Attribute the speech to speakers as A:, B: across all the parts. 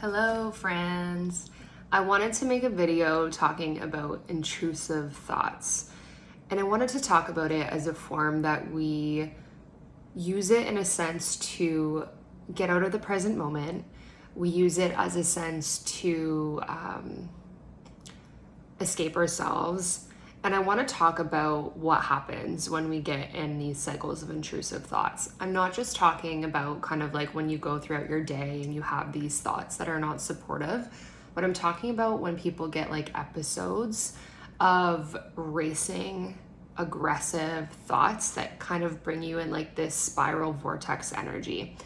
A: Hello, friends. I wanted to make a video talking about intrusive thoughts. And I wanted to talk about it as a form that we use it in a sense to get out of the present moment. We use it as a sense to escape ourselves. And I want to talk about what happens when we get in these cycles of intrusive thoughts. I'm not just talking about kind of like when you go throughout your day and you have these thoughts that are not supportive, but I'm talking about when people get like episodes of racing, aggressive thoughts that kind of bring you in like this spiral vortex energy.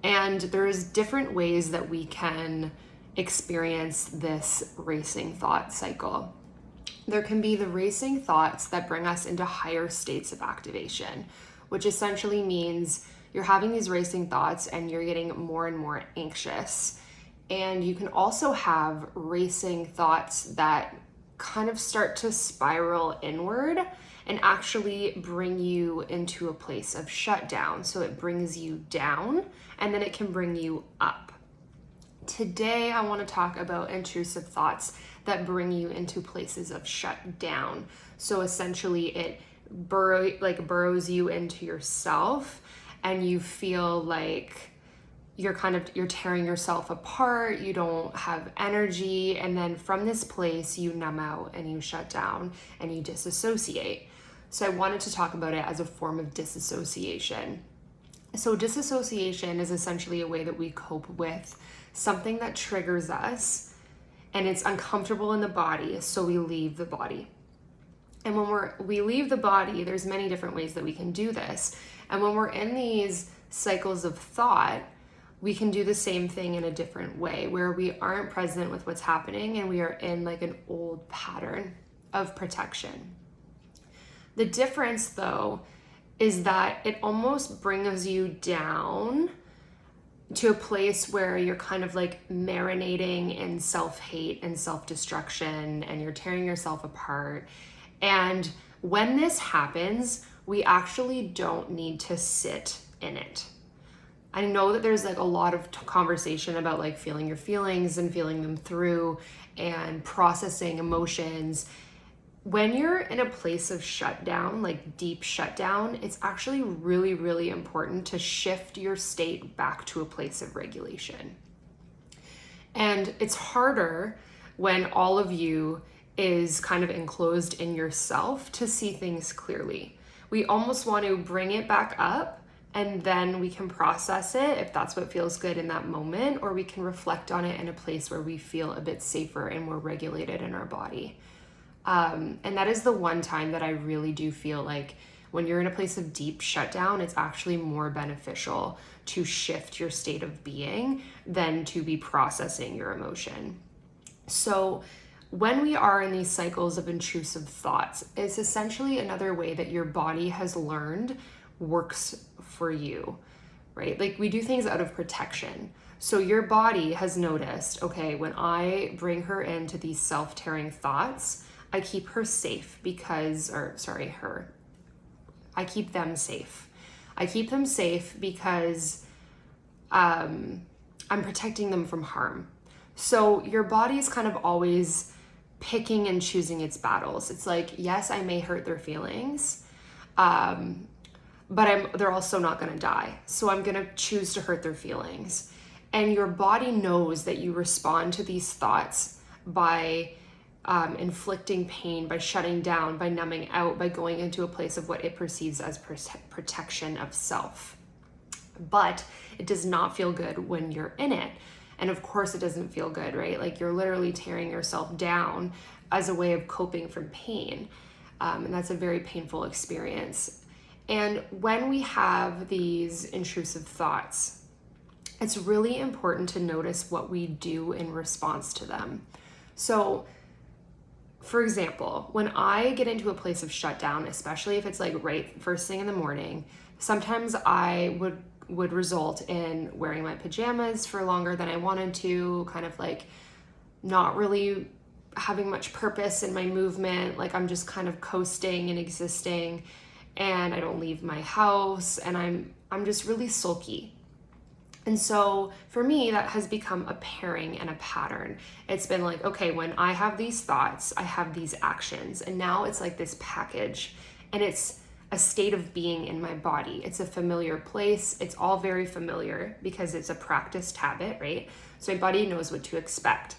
A: And there's different ways that we can experience this racing thought cycle. There can be the racing thoughts that bring us into higher states of activation, which essentially means you're having these racing thoughts and you're getting more and more anxious. And you can also have racing thoughts that kind of start to spiral inward and actually bring you into a place of shutdown. So it brings you down and then it can bring you up. Today, I want to talk about intrusive thoughts that bring you into places of shutdown. So essentially it burrows you into yourself and you feel like you're tearing yourself apart, you don't have energy, and then from this place you numb out and you shut down and you disassociate. So I wanted to talk about it as a form of disassociation. So disassociation is essentially a way that we cope with something that triggers us and it's uncomfortable in the body, so we leave the body. And when we leave the body, there's many different ways that we can do this. And when we're in these cycles of thought, we can do the same thing in a different way where we aren't present with what's happening and we are in like an old pattern of protection. The difference though is that it almost brings you down to a place where you're kind of like marinating in self-hate and self-destruction and you're tearing yourself apart. And when this happens, we actually don't need to sit in it. I know that there's like a lot of conversation about like feeling your feelings and feeling them through and processing emotions. When you're in a place of shutdown, like deep shutdown, it's actually really, really important to shift your state back to a place of regulation. And it's harder when all of you is kind of enclosed in yourself to see things clearly. We almost want to bring it back up and then we can process it if that's what feels good in that moment, or we can reflect on it in a place where we feel a bit safer and more regulated in our body. And that is the one time that I really do feel like when you're in a place of deep shutdown, it's actually more beneficial to shift your state of being than to be processing your emotion. So when we are in these cycles of intrusive thoughts, it's essentially another way that your body has learned works for you, right? Like we do things out of protection. So your body has noticed, okay, when I bring her into these self-tearing thoughts, I keep her safe I keep them safe. I keep them safe because I'm protecting them from harm. So your body is kind of always picking and choosing its battles. It's like, yes, I may hurt their feelings, but they're also not gonna die. So I'm gonna choose to hurt their feelings. And your body knows that you respond to these thoughts by inflicting pain, by shutting down, by numbing out, by going into a place of what it perceives as protection of self. But it does not feel good when you're in it. And of course it doesn't feel good, right? Like you're literally tearing yourself down as a way of coping from pain. And that's a very painful experience. And when we have these intrusive thoughts, it's really important to notice what we do in response to them. So for example, when I get into a place of shutdown, especially if it's like right first thing in the morning, sometimes I would result in wearing my pajamas for longer than I wanted to, kind of like not really having much purpose in my movement. Like I'm just kind of coasting and existing and I don't leave my house and I'm just really sulky. And so for me, that has become a pairing and a pattern. It's been like, okay, when I have these thoughts, I have these actions. And now it's like this package, and it's a state of being in my body. It's a familiar place. It's all very familiar because it's a practiced habit, right? So my body knows what to expect.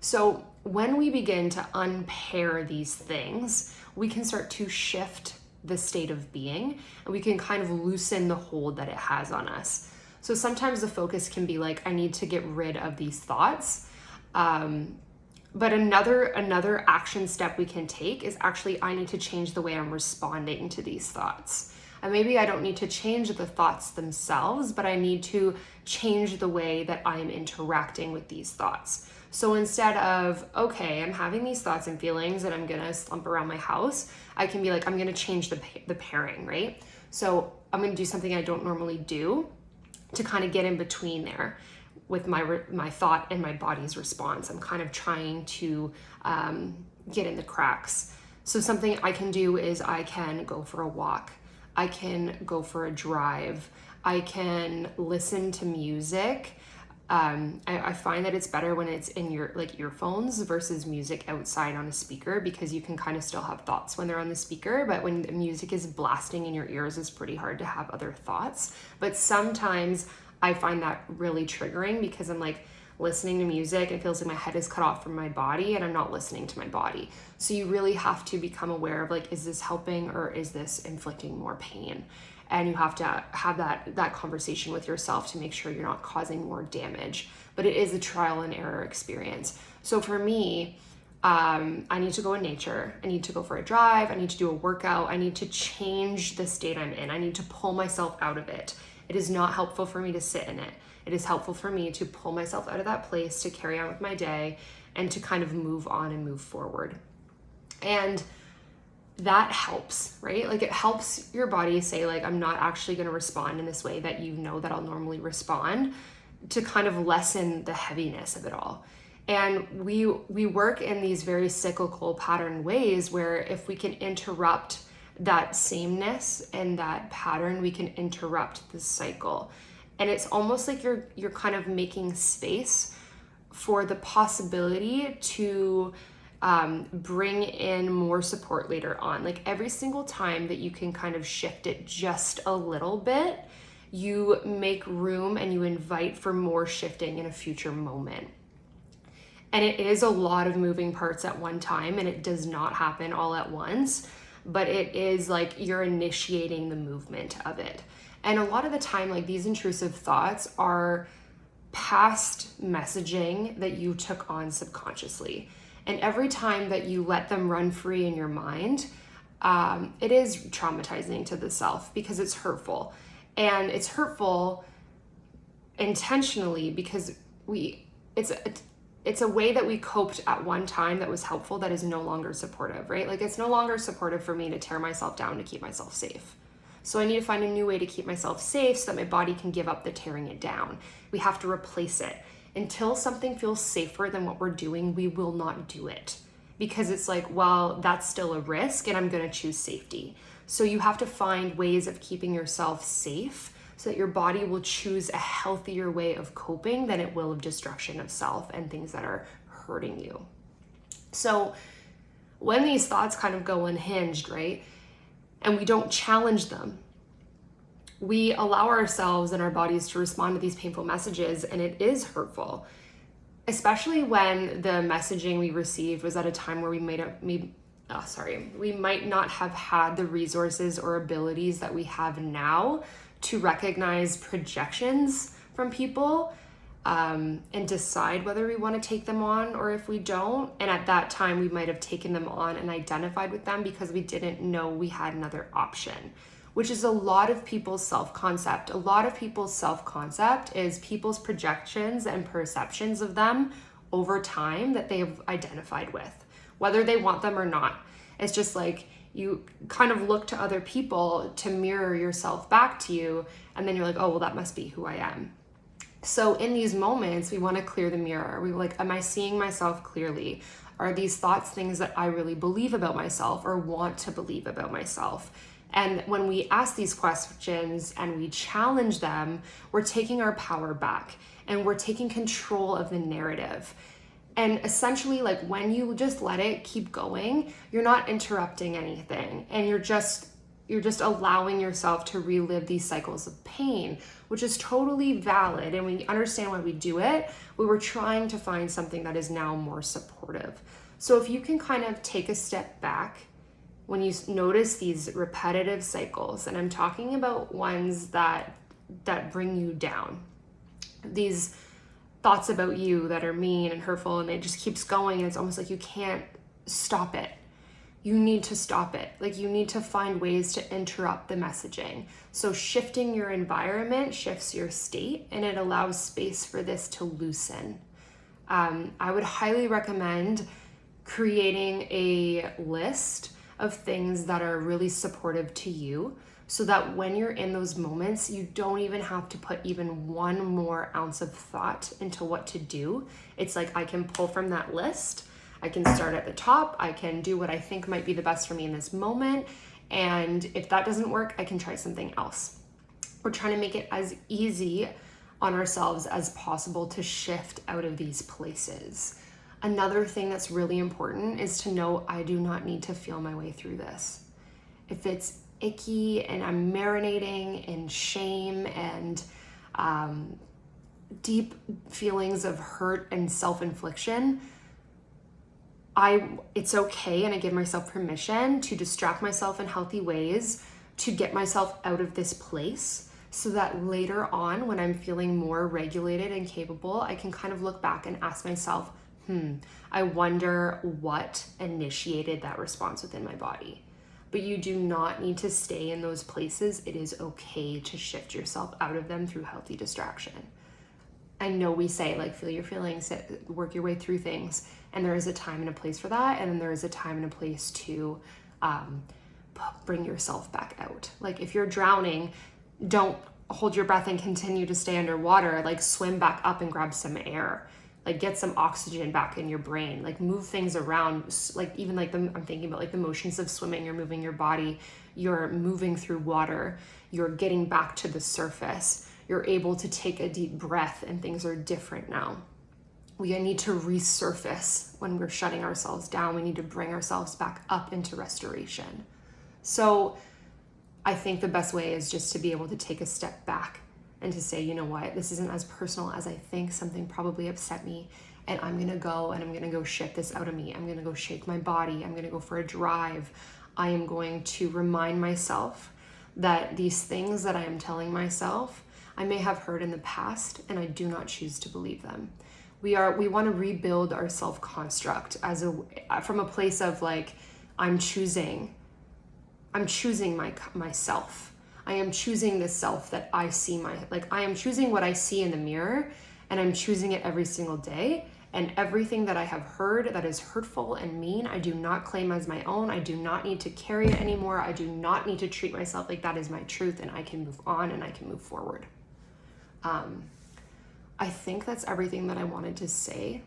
A: So when we begin to unpair these things, we can start to shift the state of being, and we can kind of loosen the hold that it has on us. So sometimes the focus can be like, I need to get rid of these thoughts. But another action step we can take is actually, I need to change the way I'm responding to these thoughts. And maybe I don't need to change the thoughts themselves, but I need to change the way that I am interacting with these thoughts. So instead of, okay, I'm having these thoughts and feelings and I'm gonna slump around my house, I can be like, I'm gonna change the pairing, right? So I'm gonna do something I don't normally do to kind of get in between there with my thought and my body's response. I'm kind of trying to get in the cracks. So something I can do is I can go for a walk. I can go for a drive. I can listen to music. I find that it's better when it's in your earphones versus music outside on a speaker, because you can kind of still have thoughts when they're on the speaker, but when the music is blasting in your ears, it's pretty hard to have other thoughts. But sometimes I find that really triggering because I'm like listening to music, it feels like my head is cut off from my body and I'm not listening to my body. So you really have to become aware of like, is this helping or is this inflicting more pain? And you have to have that conversation with yourself to make sure you're not causing more damage. But it is a trial and error experience. So for me, I need to go in nature. I need to go for a drive. I need to do a workout. I need to change the state I'm in. I need to pull myself out of it. It is not helpful for me to sit in it. It is helpful for me to pull myself out of that place, to carry on with my day, and to kind of move on and move forward. And that helps, right? Like it helps your body say like, I'm not actually going to respond in this way that you know that I'll normally respond, to kind of lessen the heaviness of it all. And we work in these very cyclical pattern ways where if we can interrupt that sameness and that pattern, we can interrupt the cycle. And it's almost like you're kind of making space for the possibility to bring in more support later on. Like every single time that you can kind of shift it just a little bit, you make room and you invite for more shifting in a future moment. And it is a lot of moving parts at one time, and it does not happen all at once, but it is like you're initiating the movement of it. And a lot of the time, like these intrusive thoughts are past messaging that you took on subconsciously. And every time that you let them run free in your mind, it is traumatizing to the self because it's hurtful. And it's hurtful intentionally because it's a way that we coped at one time that was helpful that is no longer supportive, right? Like it's no longer supportive for me to tear myself down to keep myself safe. So I need to find a new way to keep myself safe so that my body can give up the tearing it down. We have to replace it. Until something feels safer than what we're doing, we will not do it. Because it's like, well, that's still a risk and I'm gonna choose safety. So you have to find ways of keeping yourself safe so that your body will choose a healthier way of coping than it will of destruction of self and things that are hurting you. So when these thoughts kind of go unhinged, right, and we don't challenge them, we allow ourselves and our bodies to respond to these painful messages, and it is hurtful, especially when the messaging we received was at a time where we might not have had the resources or abilities that we have now to recognize projections from people and decide whether we want to take them on or if we don't. And at that time, we might have taken them on and identified with them because we didn't know we had another option, which is a lot of people's self-concept. A lot of people's self-concept is people's projections and perceptions of them over time that they've identified with, whether they want them or not. It's just like you kind of look to other people to mirror yourself back to you, and then you're like, oh, well, that must be who I am. So in these moments, we want to clear the mirror. We're like, am I seeing myself clearly? Are these thoughts things that I really believe about myself or want to believe about myself? And when we ask these questions and we challenge them, we're taking our power back and we're taking control of the narrative. And essentially, like, when you just let it keep going, you're not interrupting anything, and you're just allowing yourself to relive these cycles of pain, which is totally valid. And we understand why we do it, but we're trying to find something that is now more supportive. So if you can kind of take a step back when you notice these repetitive cycles, and I'm talking about ones that bring you down, these thoughts about you that are mean and hurtful, and it just keeps going, and it's almost like you can't stop it. You need to stop it. Like, you need to find ways to interrupt the messaging. So shifting your environment shifts your state, and it allows space for this to loosen. I would highly recommend creating a list of things that are really supportive to you, so that when you're in those moments, you don't even have to put even one more ounce of thought into what to do. It's like, I can pull from that list. I can start at the top. I can do what I think might be the best for me in this moment. And if that doesn't work, I can try something else. We're trying to make it as easy on ourselves as possible to shift out of these places. Another thing that's really important is to know I do not need to feel my way through this. If it's icky and I'm marinating in shame and deep feelings of hurt and self-infliction, it's okay, and I give myself permission to distract myself in healthy ways to get myself out of this place, so that later on, when I'm feeling more regulated and capable, I can kind of look back and ask myself, I wonder what initiated that response within my body. But you do not need to stay in those places. It is okay to shift yourself out of them through healthy distraction. I know we say, like, feel your feelings, work your way through things, and there is a time and a place for that, and then there is a time and a place to bring yourself back out. Like, if you're drowning, don't hold your breath and continue to stay underwater. Like, swim back up and grab some air. Like, get some oxygen back in your brain. Like, move things around. Like, even like I'm thinking about like the motions of swimming. You're moving your body. You're moving through water. You're getting back to the surface. You're able to take a deep breath, and things are different now. We need to resurface when we're shutting ourselves down. We need to bring ourselves back up into restoration. So I think the best way is just to be able to take a step back and to say, you know what, this isn't as personal as I think. Something probably upset me, and I'm gonna go shit this out of me. I'm gonna go shake my body. I'm gonna go for a drive. I am going to remind myself that these things that I am telling myself, I may have heard in the past, and I do not choose to believe them. We want to rebuild our self-construct from a place of like, I'm choosing myself. I am choosing the self that I see I am choosing what I see in the mirror, and I'm choosing it every single day. And everything that I have heard that is hurtful and mean, I do not claim as my own. I do not need to carry it anymore. I do not need to treat myself like that is my truth, and I can move on and I can move forward. I think that's everything that I wanted to say.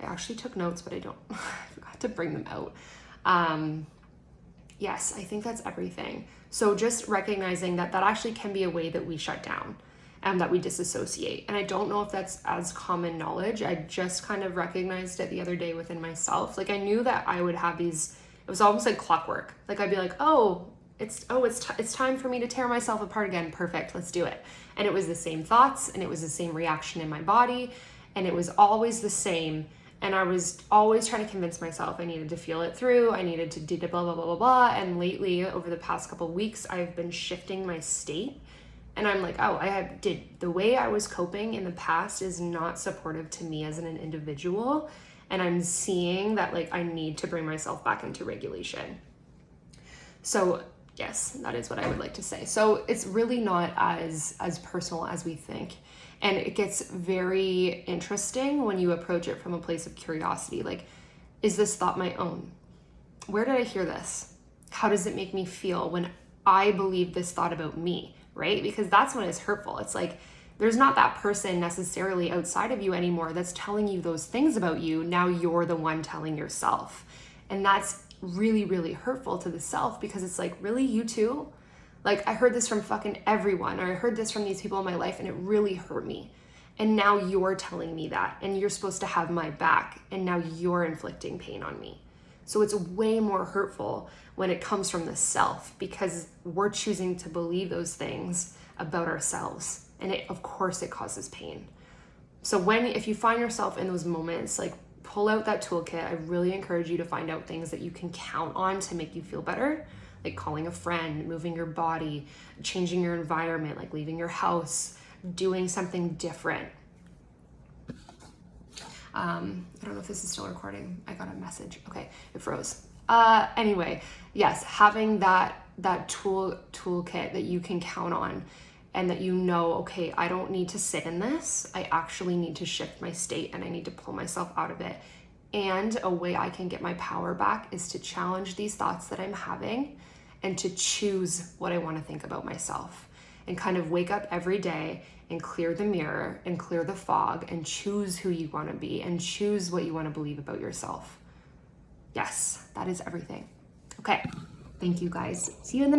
A: I actually took notes, but I forgot to bring them out. Yes, I think that's everything. So just recognizing that actually can be a way that we shut down and that we disassociate. And I don't know if that's as common knowledge. I just kind of recognized it the other day within myself. Like, I knew that I would have these, it was almost like clockwork. Like, I'd be like, it's time for me to tear myself apart again. Perfect, let's do it. And it was the same thoughts, and it was the same reaction in my body, and it was always the same. And I was always trying to convince myself I needed to feel it through. I needed to do blah, blah, blah, blah, blah. And lately, over the past couple of weeks, I've been shifting my state. And I'm like, the way I was coping in the past is not supportive to me as an individual. And I'm seeing that, like, I need to bring myself back into regulation. So yes, that is what I would like to say. So it's really not as personal as we think. And it gets very interesting when you approach it from a place of curiosity. Like, is this thought my own? Where did I hear this? How does it make me feel when I believe this thought about me, right? Because that's when it's hurtful. It's like, there's not that person necessarily outside of you anymore that's telling you those things about you. Now you're the one telling yourself. And that's really, really hurtful to the self, because it's like, really, you too? Like, I heard this from fucking everyone, or I heard this from these people in my life, and it really hurt me. And now you're telling me that, and you're supposed to have my back, and now you're inflicting pain on me. So it's way more hurtful when it comes from the self, because we're choosing to believe those things about ourselves. And of course it causes pain. So if you find yourself in those moments, like, pull out that toolkit. I really encourage you to find out things that you can count on to make you feel better, like calling a friend, moving your body, changing your environment, like leaving your house, doing something different. I don't know if this is still recording. I got a message. Okay, it froze. Anyway, yes, having that toolkit that you can count on, and that you know, okay, I don't need to sit in this. I actually need to shift my state, and I need to pull myself out of it. And a way I can get my power back is to challenge these thoughts that I'm having, and to choose what I want to think about myself, and kind of wake up every day and clear the mirror and clear the fog and choose who you want to be and choose what you want to believe about yourself. Yes, that is everything. Okay, thank you guys. See you in the next